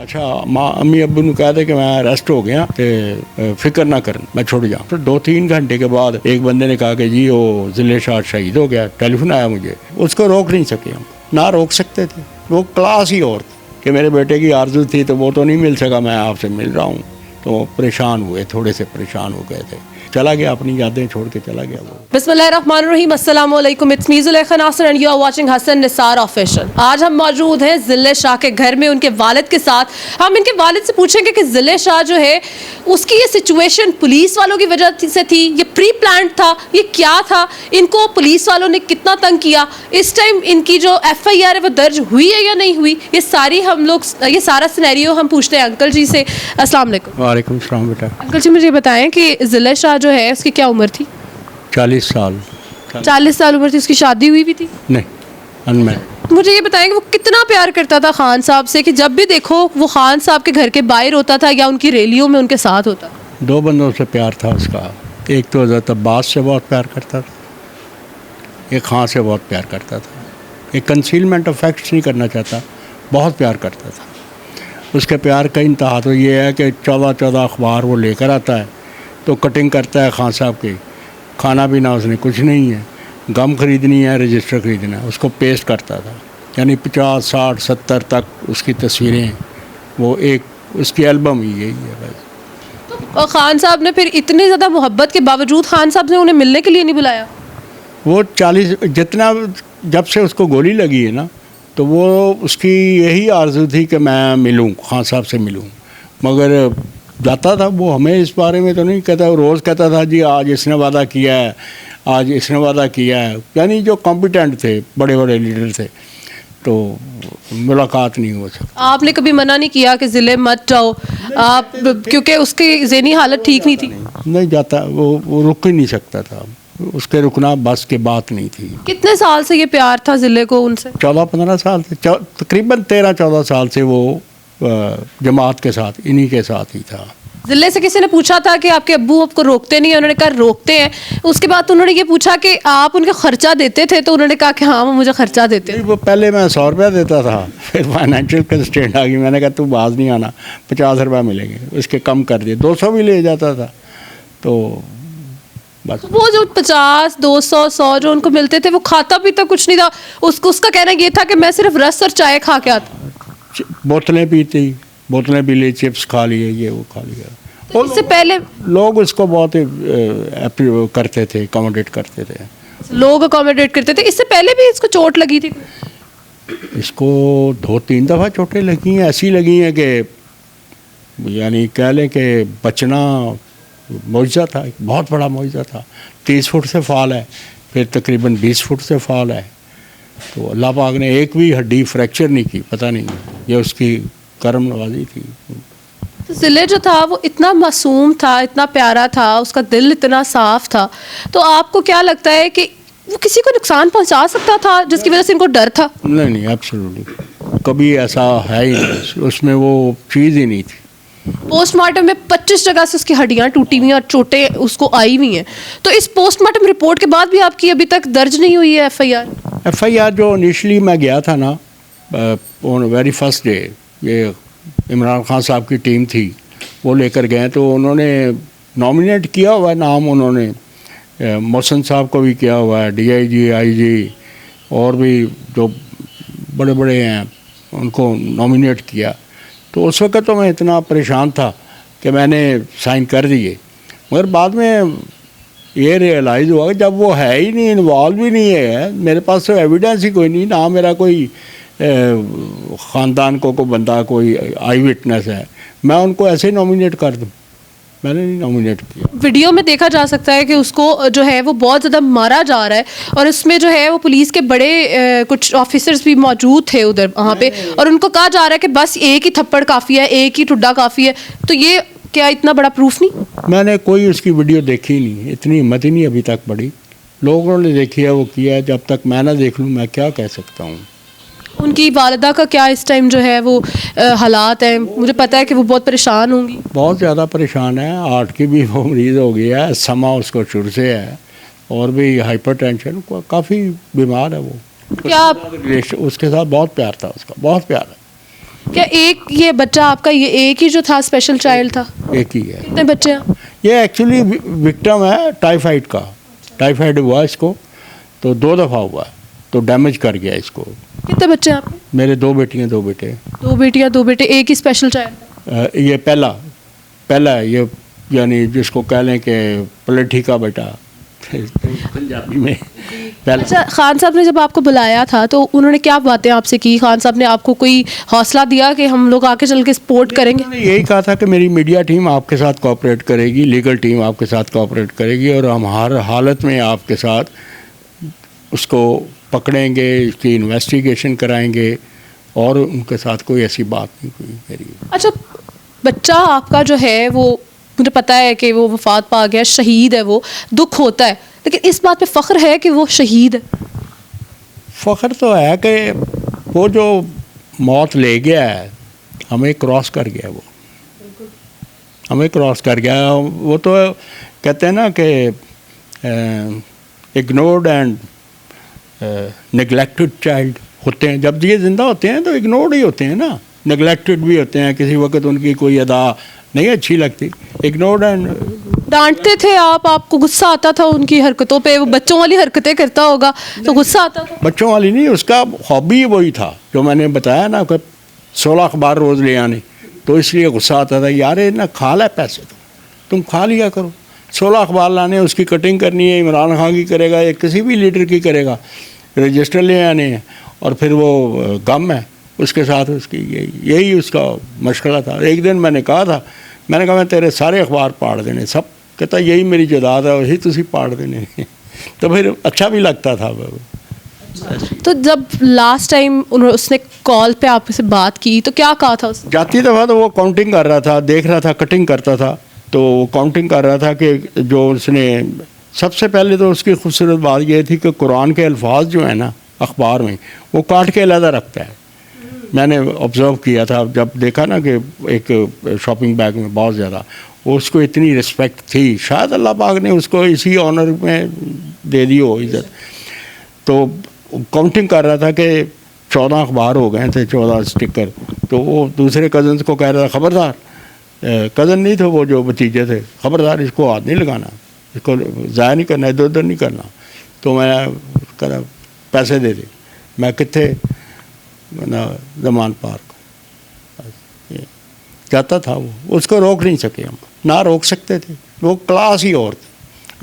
अच्छा माँ अम्मी अब्बू ने कहा था कि मैं अरेस्ट हो गया तो फिक्र ना कर, मैं छुट जाऊँ। तो 2-3 घंटे के बाद एक बंदे ने कहा कि जी वो जिले शाह शहीद हो गया, टेलीफोन आया मुझे। उसको रोक नहीं सके हम, ना रोक सकते थे, वो क्लास ही और थी कि मेरे बेटे की आरज़ू थी तो वो तो नहीं मिल सका, मैं आपसे मिल रहा हूँ। तो परेशान हुए, थोड़े से परेशान हो गए थे, चला गया, अपनी यादें छोड़ के चला गया वो। बिस्मिल्लाहिर्रहमानिर्रहीम, अस्सलाम वालेकुम, it's me Zulekha Nasir and you are watching Hasan Nisar official. आज हम मौजूद हैं ज़िले शाह के घर में उनके वालिद के साथ। हम इनके वालिद से पूछेंगे कि ज़िले शाह जो है उसकी ये सिचुएशन पुलिस वालों की वजह से थी, ये प्री प्लान था, ये क्या था, इनको पुलिस वालों ने कितना तंग किया, इस टाइम इनकी जो FIR है वो दर्ज हुई है या नहीं हुई, ये सारा सिनेरियो हम पूछते हैं अंकल जी से। अस्सलाम वालेकुम। वालेकुम सलाम बेटा। अंकल जी मुझे बताएं कि ज़िले शाह जो है उसकी क्या उम्र थी? 40 साल। 40 साल उम्र थी, उसकी शादी हुई भी थी? नहीं, अनमैरिड। मुझे ये बताएं कि वो कितना प्यार करता था खान साहब से कि जब भी देखो वो खान साहब के घर के बाहर होता था या उनकी रैलियों में उनके साथ होता था? 2 बंदों से प्यार था उसका। एक तो हज़रत अब्बास से बहुत प्यार करता था, एक खान से बहुत प्यार करता था। एक कंसीलमेंट ऑफ फैक्ट्स नहीं करना चाहता, बहुत प्यार करता था। उसके प्यार का इंतहा तो ये है कि 14 अखबार वो लेकर आता है तो कटिंग करता है खान साहब की। खाना पीना उसने कुछ नहीं है, गम खरीदनी है, रजिस्टर खरीदना है, उसको पेस्ट करता था। यानी 50, 60, 70 तक उसकी तस्वीरें, वो एक उसकी एल्बम ही यही है बस। और खान साहब ने फिर इतनी ज़्यादा मोहब्बत के बावजूद खान साहब ने उन्हें मिलने के लिए नहीं बुलाया? वो 40 जितना जब से उसको गोली लगी है ना, तो वो उसकी यही आरज़ू थी कि मैं मिलूं, खान साहब से मिलूं। मगर जाता था वो, हमें इस बारे में तो नहीं कहता, रोज़ कहता था जी आज इसने वादा किया है, आज इसने वादा किया है। यानी जो कॉम्पिटेंट थे, बड़े बड़े लीडर थे, तो मुलाकात नहीं हो सकती। आपने कभी मना नहीं किया कि ज़िले मत जाओ आप, क्योंकि उसकी ज़हनी हालत ठीक नहीं थी? नहीं जाता, वो रुक ही नहीं सकता था, उसके रुकना बस के बात नहीं थी। कितने साल से ये प्यार था ज़िले को उनसे? 14-15 साल से, तकरीबन 13-14 साल से वो जमात के साथ, इन्हीं के साथ ही था। ज़िले से किसी ने पूछा था कि आपके अब्बू आपको रोकते नहीं है? उन्होंने कहा रोकते हैं। उसके बाद उन्होंने ये पूछा कि आप उनका खर्चा देते थे? तो उन्होंने कहा कि हाँ वो मुझे खर्चा देते हैं। वो पहले मैं 100 रुपया देता था, फिर फाइनेंशियल कंस्ट्रेंट आ गई, मैंने कहा तू बाज नहीं आना, 50 रुपया मिलेंगे, उसके कम कर दिए, 200 भी ले जाता था। तो बस वो जो 50, 200, 100 जो उनको मिलते थे वो खाता पीता कुछ नहीं था। उसका कहना ये था कि मैं सिर्फ रस और चाय खा के आता। बोतलें पीती, बोतलें पी ली, चिप्स खा लिए, ये वो खा लिया। तो इससे पहले लोग उसको बहुत करते थे, अकोमोडेट करते थे। लोग अकोमोडेट करते थे। इससे पहले भी इसको चोट लगी थी? इसको 2-3 दफ़ा चोटें लगी हैं, ऐसी लगी हैं कि यानी कह लें कि बचना मौजज़ा था, बहुत बड़ा मौजज़ा था। 30 फुट से फॉल है, फिर तकरीबन 20 फुट से फॉल है। तो अल्लाह पाक ने एक भी हड्डी फ्रैक्चर नहीं की, पता नहीं, ये उसकी करम नवाजी थी। तो ज़िले जो था वो इतना मासूम था, इतना प्यारा था, उसका दिल इतना साफ था, तो आपको क्या लगता है कि वो किसी को नुकसान पहुंचा सकता था जिसकी वजह से इनको डर था? नहीं, एब्सोल्युटली कभी ऐसा है ही नहीं, उसमें वो चीज़ ही नहीं थी। पोस्टमार्टम में 25 जगह से उसकी हड्डियां टूटी हुई हैं और चोटें उसको आई हुई हैं। तो इस पोस्टमार्टम रिपोर्ट के बाद भी आपकी अभी तक दर्ज नहीं हुई है FIR? जो इनिशली मैं गया था ना, ऑन वेरी फर्स्ट डे, ये इमरान खान साहब की टीम थी, वो लेकर गए, तो उन्होंने नॉमिनेट किया हुआ है नाम, उन्होंने मोहसिन साहब को भी किया हुआ है, DIG, IG और भी जो बड़े बड़े हैं उनको नॉमिनेट किया। तो उस वक्त तो मैं इतना परेशान था कि मैंने साइन कर दिए, मगर बाद में ये रियलाइज़ हुआ कि जब वो है ही नहीं, इन्वॉल्व ही नहीं है, मेरे पास तो एविडेंस ही कोई नहीं, ना मेरा कोई ख़ानदान को बंदा कोई आई विटनेस है, मैं उनको ऐसे ही नॉमिनेट कर दूँ, मैंने नहीं नॉमिनेट किया। वीडियो में देखा जा सकता है कि उसको जो है वो बहुत ज़्यादा मारा जा रहा है और इसमें जो है वो पुलिस के बड़े कुछ ऑफिसर्स भी मौजूद थे उधर वहाँ पे, और उनको कहा जा रहा है कि बस एक ही थप्पड़ काफ़ी है, एक ही ठुड्डा काफ़ी है। तो ये क्या इतना बड़ा प्रूफ नहीं? मैंने कोई उसकी वीडियो देखी नहीं, इतनी हिम्मत ही नहीं अभी तक पड़ी। लोगों ने देखी है, वो किया है, जब तक मैं ना देख लूँ मैं क्या कह सकता हूँ। उनकी वालिदा का क्या इस टाइम जो है वो हालात हैं? मुझे पता है कि वो बहुत परेशान होंगी। बहुत ज़्यादा परेशान है, हार्ट की भी वो मरीज़ हो गई है, समा उसको शुरू से है, और भी हाइपरटेंशन, काफ़ी बीमार है वो। क्या उसके साथ बहुत प्यार था उसका, बहुत प्यार है। क्या एक ये बच्चा आपका ये एक ही जो था स्पेशल चाइल्ड था? एक ही है। कितने बच्चे हैं? ये एक्चुअली विक्टिम है टाइफाइड का। टाइफाइड हुआ इसको तो 2 दफ़ा हुआ तो डैमेज कर गया इसको। कितने बच्चे हैं आपके? मेरे 2 बेटियां 2 बेटे। 2 बेटियां 2 बेटे, एक ही स्पेशल चाइल्ड? ये पहला है ये, यानी जिसको कह लें कि पलेठी का बेटा पंजाबी में पहला। अच्छा, खान साहब ने जब आपको बुलाया था तो उन्होंने क्या बातें आपसे की? खान साहब ने आपको कोई हौसला दिया कि हम लोग आके चल के सपोर्ट करेंगे? उन्होंने यही कहा था कि मेरी मीडिया टीम आपके साथ कोऑपरेट करेगी, लीगल टीम आपके साथ कोऑपरेट करेगी और हम हर हालत में आपके साथ उसको पकड़ेंगे, इसकी इन्वेस्टिगेशन कराएंगे और उनके साथ कोई ऐसी बात नहीं हुई मेरी। अच्छा, बच्चा आपका जो है वो मुझे पता है कि वो वफात पा गया, शहीद है, वो दुख होता है, लेकिन इस बात पे फ़ख्र है कि वो शहीद है? फ़ख्र तो है कि वो जो मौत ले गया है हमें क्रॉस कर गया, वो हमें क्रॉस कर गया। वो तो कहते हैं ना कि इग्नोर्ड एंड नेगलेक्टेड चाइल्ड होते हैं। जब ये ज़िंदा होते हैं तो इग्नोर्ड ही होते हैं ना, नेगलेक्टेड भी होते हैं, किसी वक्त उनकी कोई अदा नहीं अच्छी लगती, इग्नोर्ड एंड। डांटते थे आप? आपको गुस्सा आता था उनकी हरकतों पे? वो बच्चों वाली हरकतें करता होगा तो गुस्सा आता था? बच्चों वाली नहीं, उसका हॉबी वही था जो मैंने बताया ना कि 16 अखबार रोज़ ले आने, तो इसलिए गुस्सा आता था, यार ये ना खा ले पैसे तो तुम खा लिया करो। 16 अखबार लाने, उसकी कटिंग करनी है, इमरान खान की करेगा या किसी भी लीडर की करेगा, रजिस्टर ले आने हैं और फिर वो गम है उसके साथ उसकी, यही उसका मशगला था। एक दिन मैंने कहा मैं तेरे सारे अखबार पाड़ देने, सब कहता यही मेरी जायदाद है, वही तुसी पाड़ देने तो फिर अच्छा भी लगता था वो। तो जब लास्ट टाइम उसने कॉल पे आपसे बात की तो क्या कहा था उसने? जाती दफ़ा तो वो काउंटिंग कर रहा था, देख रहा था, कटिंग करता था, तो वो काउंटिंग कर रहा था कि जो उसने सबसे पहले तो उसकी खूबसूरत बात यह थी कि कुरान के अल्फाज जो है ना अखबार में वो काट के अलहदा रखता है। मैंने ऑब्ज़र्व किया था, जब देखा ना कि एक शॉपिंग बैग में बहुत ज़्यादा, उसको इतनी रिस्पेक्ट थी, शायद अल्लाह पाक ने उसको इसी ऑनर में दे दी हो इज़्ज़त। तो काउंटिंग कर रहा था कि 14 अखबार हो गए थे, 14 स्टिकर। तो वो दूसरे कज़न्स को कह रहा था, ख़बरदार, कज़न नहीं थे वो, जो भतीजे थे, ख़बरदार इसको हाथ नहीं लगाना, इसको ज़ाया नहीं करना, इधर उधर नहीं करना। तो मैं कह पैसे दे दे, मैं कितने ना ज़मान पार्क जाता था वो, उसको रोक नहीं सके हम, ना रोक सकते थे, वो क्लास ही और थे,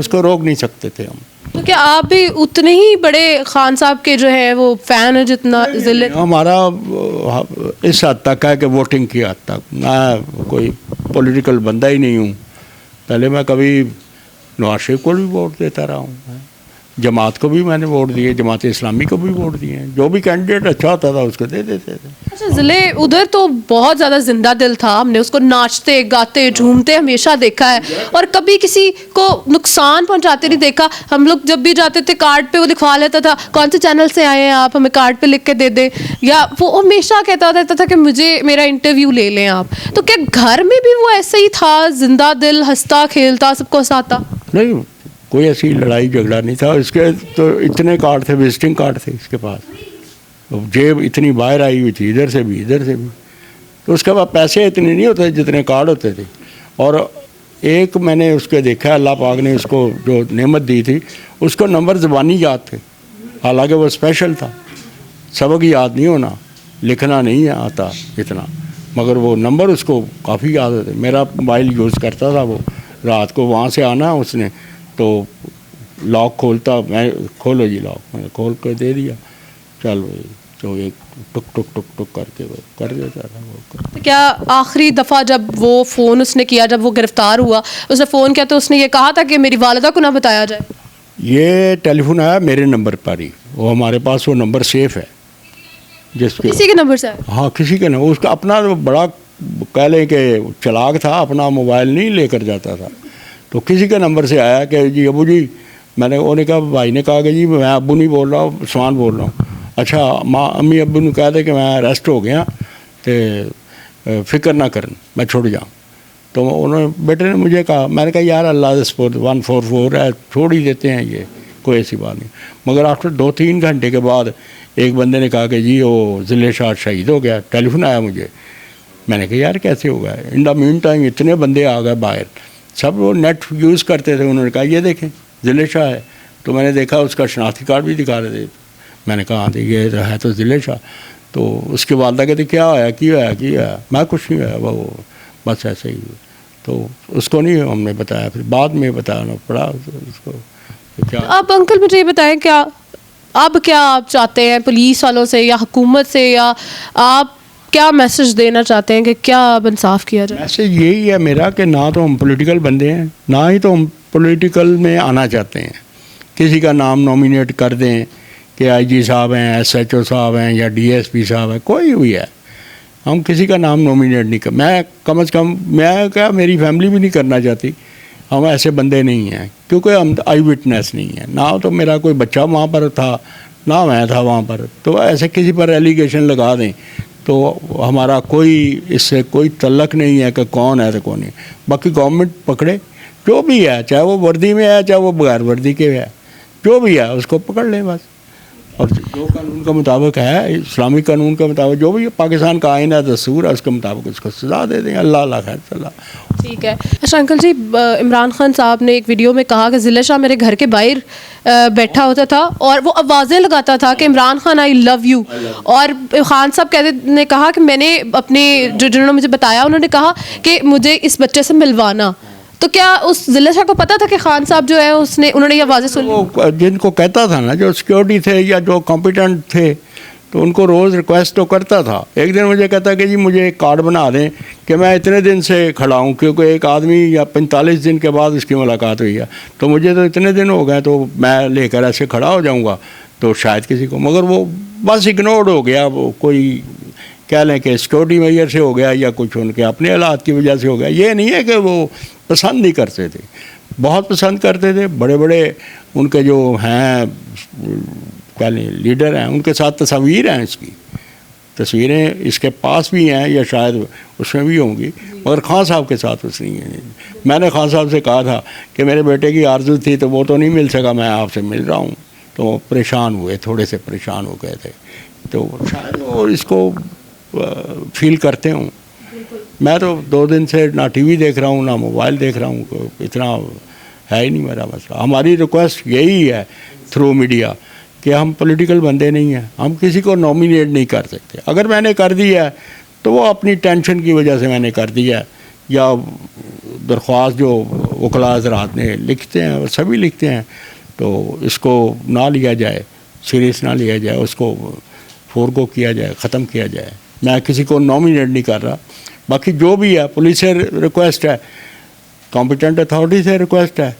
उसको रोक नहीं सकते थे हम। तो क्या आप भी उतने ही बड़े खान साहब के जो है वो फ़ैन है जितना ज़िले? हमारा इस हद तक है कि वोटिंग की हद तक, मैं कोई पॉलिटिकल बंदा ही नहीं हूँ। पहले मैं कभी नवाज शरीफ को भी वोट देता रहा हूँ, जमात को भी मैंने वोट दिए, जमात इस्लामी को भी वोट दिए, जो भी कैंडिडेट अच्छा होता था उसको दे देते थे। अच्छा, ज़िले उधर तो बहुत ज़्यादा जिंदा दिल था, हमने उसको नाचते गाते झूमते हमेशा देखा है और कभी किसी को नुकसान पहुंचाते नहीं देखा। हम लोग जब भी जाते थे कार्ड पे वो दिखवा लेता था, कौन से चैनल से आए हैं आप, हमें कार्ड पे लिख के दे दें, या वो हमेशा कहता रहता था कि मुझे मेरा इंटरव्यू ले लें आप। तो क्या घर में भी वो ऐसे ही था, जिंदा दिल, हंसता खेलता, सबको हंसाता? नहीं, कोई ऐसी लड़ाई झगड़ा नहीं था। इसके तो इतने कार्ड थे, विजिटिंग कार्ड थे इसके पास, तो जेब इतनी बाहर आई हुई थी, इधर से भी इधर से भी। तो उसके बाद पैसे इतने नहीं होते जितने कार्ड होते थे। और एक मैंने उसके देखा, अल्लाह पाक ने उसको जो नेमत दी थी, उसको नंबर ज़बानी याद थे, हालांकि वो स्पेशल था, सबक याद नहीं होना, लिखना नहीं आता इतना, मगर वो नंबर उसको काफ़ी याद होते। मेरा मोबाइल यूज़ करता था वो, रात को वहाँ से आना उसने तो लॉक खोलता, मैं खोलो जी लॉक, मैंने खोल कर दे दिया, चल भाई, तो एक टुक टुक टुक टुक करके वो कर देता था वो। तो क्या आखिरी दफ़ा जब वो फ़ोन उसने किया, जब वो गिरफ़्तार हुआ, उसने फ़ोन किया तो उसने ये कहा था कि मेरी वालिदा को ना बताया जाए? ये टेलीफोन आया मेरे नंबर पर ही, वो हमारे पास वो नंबर सेफ़ है जिसके, किसी के नंबर से आया? हाँ किसी के नंबर, उसका अपना बड़ा कह लें कि चलाक था, अपना मोबाइल नहीं लेकर जाता था, तो किसी के नंबर से आया कि जी अबू जी, मैंने उन्होंने कहा, भाई ने कहा कि जी मैं अबू नहीं बोल रहा हूँ, उस्मान बोल रहा हूँ। अच्छा, माँ अम्मी अबू ने कहा था कि मैं अरेस्ट हो गया तो फिक्र ना करन, मैं छुड़ जाऊँ। तो उन्होंने बेटे ने मुझे कहा, मैंने कहा यार अल्लाह स्पोर्ट 144 है, छोड़ ही देते हैं, ये कोई ऐसी बात नहीं। मगर आफ्टर 2-3 घंटे के बाद एक बंदे ने कहा कि जी वो ज़िले शाह शहीद हो गया, टेलीफोन आया मुझे। मैंने कहा यार कैसे हो गया? इन द मीन टाइम इतने बंदे आ गए बाहर, सब वो नेट यूज़ करते थे। उन्होंने कहा ये देखें ज़िले शाह है, तो मैंने देखा उसका शनाख्ती कार्ड भी दिखा रहे थे। मैंने कहा हाँ ये तो है तो ज़िले शाह। तो उसके वालदा कहते क्या होया की होया? मैं कुछ नहीं होया, वो बस ऐसे ही। तो उसको नहीं हमने बताया, फिर बाद में बताना पड़ा उसको क्या। अब अंकल मुझे ये बताएं, क्या अब क्या आप चाहते हैं पुलिस वालों से या हुकूमत से, या आप क्या मैसेज देना चाहते हैं कि क्या अब इंसाफ किया जाए? मैसेज यही है मेरा कि ना तो हम पॉलिटिकल बंदे हैं, ना ही तो हम पॉलिटिकल में आना चाहते हैं। किसी का नाम नॉमिनेट कर दें कि आईजी साहब हैं, एसएचओ साहब हैं या डीएसपी साहब हैं, कोई भी है, हम किसी का नाम नॉमिनेट नहीं कर। मैं कम से कम, मैं क्या मेरी फैमिली भी नहीं करना चाहती। हम ऐसे बंदे नहीं हैं क्योंकि हम आई विटनेस नहीं है। ना तो मेरा कोई बच्चा वहाँ पर था, ना मैं था वहाँ पर। तो ऐसे किसी पर एलिगेशन लगा दें तो हमारा कोई इससे कोई तल्लक नहीं है कि कौन है तो कौन नहीं। बाकी गवर्नमेंट पकड़े जो भी है, चाहे वो वर्दी में है चाहे वो बगैर वर्दी के है, जो भी है उसको पकड़ लें बस। और जो कानून के मुताबिक है, इस्लामी कानून के मुताबिक जो भी पाकिस्तान का आइन है, दस्तूर है, उसके मुताबिक उसको सज़ा दे दें। अल्लाह अल्लाह खैर चला। ठीक है। अच्छा अंकल जी, इमरान खान साहब ने एक वीडियो में कहा कि ज़िले शाह मेरे घर के बाहर बैठा होता था और वो आवाज़ें लगाता था कि Imran Khan I love you. और खान साहब ने कहा कि मैंने अपने जिन्होंने मुझे बताया, उन्होंने कहा कि मुझे इस बच्चे से मिलवाना। तो क्या उस ज़िले शाह को पता था कि खान साहब जो है उन्होंने ये आवाज़ें सुनी? वो जिनको कहता था ना, जो सिक्योरिटी थे या जो कॉम्पिटेंट थे, तो उनको रोज़ रिक्वेस्ट तो करता था। एक दिन मुझे कहता कि जी मुझे एक कार्ड बना दें कि मैं इतने दिन से खड़ा हूँ, क्योंकि एक आदमी या 45 दिन के बाद उसकी मुलाकात हुई है, तो मुझे तो इतने दिन हो गए, तो मैं लेकर ऐसे खड़ा हो जाऊँगा तो शायद किसी को। मगर वो बस इग्नोर्ड हो गया। वो कोई कह लें कि सिक्योरिटी मेजर से हो गया या कुछ उनके अपने हालात की वजह से हो गया। ये नहीं है कि वो पसंद नहीं करते थे, बहुत पसंद करते थे। बड़े बड़े उनके जो हैं कह लें लीडर हैं, उनके साथ तस्वीर हैं, इसकी तस्वीरें इसके पास भी हैं या शायद उसमें भी होंगी, मगर खान साहब के साथ उस नहीं है। मैंने खान साहब से कहा था कि मेरे बेटे की आरज़ू थी तो वो तो नहीं मिल सका, मैं आपसे मिल रहा हूँ। तो परेशान हुए, थोड़े से परेशान हो गए थे, तो शायद वो इसको फील करते हूँ। मैं तो 2 दिन से ना टीवी देख रहा हूँ ना मोबाइल देख रहा हूँ, इतना है ही नहीं मेरा मसला। हमारी रिक्वेस्ट यही है थ्रू मीडिया कि हम पॉलिटिकल बंदे नहीं हैं, हम किसी को नॉमिनेट नहीं कर सकते। अगर मैंने कर दिया है तो वो अपनी टेंशन की वजह से मैंने कर दिया है, या दरख्वास्त जो वकला हज़रात ने लिखते हैं, सभी लिखते हैं, तो इसको ना लिया जाए, सीरियस ना लिया जाए, उसको फोरगो किया जाए, ख़त्म किया जाए। मैं किसी को नॉमिनेट नहीं कर रहा। बाकी जो भी है, पुलिस से रिक्वेस्ट है, कॉम्पिटेंट अथॉरिटी से रिक्वेस्ट है,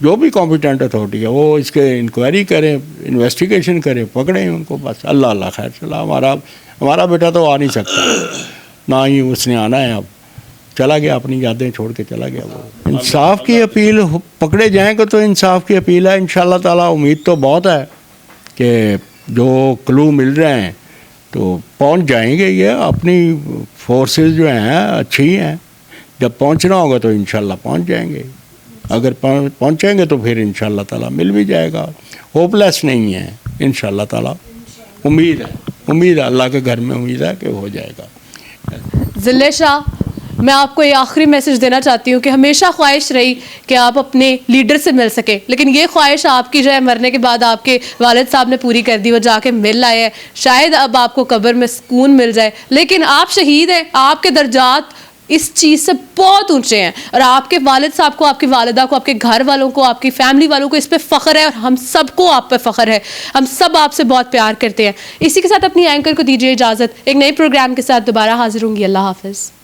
जो भी कॉम्पिटेंट अथॉरिटी है वो इसके इंक्वायरी करें, इन्वेस्टिगेशन करें, पकड़ें उनको बस। अल्लाह अल्लाह खैर चला। हमारा बेटा तो आ नहीं सकता, ना ही उसने आना है। अब चला गया, अपनी यादें छोड़ के चला गया वो। इंसाफ की अपील, पकड़े जाएंगे तो इंसाफ की अपील है इंशाल्लाह ताला। उम्मीद तो बहुत है कि जो क्लू मिल रहे हैं तो पहुंच जाएंगे। ये अपनी फोर्सेस जो हैं अच्छी हैं, जब पहुंचना होगा तो इंशाल्लाह पहुंच जाएंगे। अगर पहुंचेंगे तो फिर इंशाल्लाह ताला मिल भी जाएगा। होपलेस नहीं है इंशाल्लाह ताला। उम्मीद है, अल्लाह के घर में उम्मीद है कि हो जाएगा। ज़िले शाह, मैं आपको ये आखिरी मैसेज देना चाहती हूँ कि हमेशा ख्वाहिश रही कि आप अपने लीडर से मिल सके, लेकिन ये ख्वाहिश आपकी जो है मरने के बाद आपके वालिद साहब ने पूरी कर दी। वो जाके मिल आए हैं, शायद अब आपको कब्र में सुकून मिल जाए, लेकिन आप शहीद हैं। आपके दर्जात इस चीज़ से बहुत ऊंचे हैं और आपके वालिद साहब को, आपकी वालिदा को, आपके घर वालों को, आपकी फैमिली वालों को इस पे फ़ख्र है और हम सबको आप पे फ़ख्र है। हम सब आपसे बहुत प्यार करते हैं। इसी के साथ अपनी एंकर को दीजिए इजाज़त। एक नए प्रोग्राम के साथ दोबारा हाजिर होंगी। अल्लाह हाफ़िज़।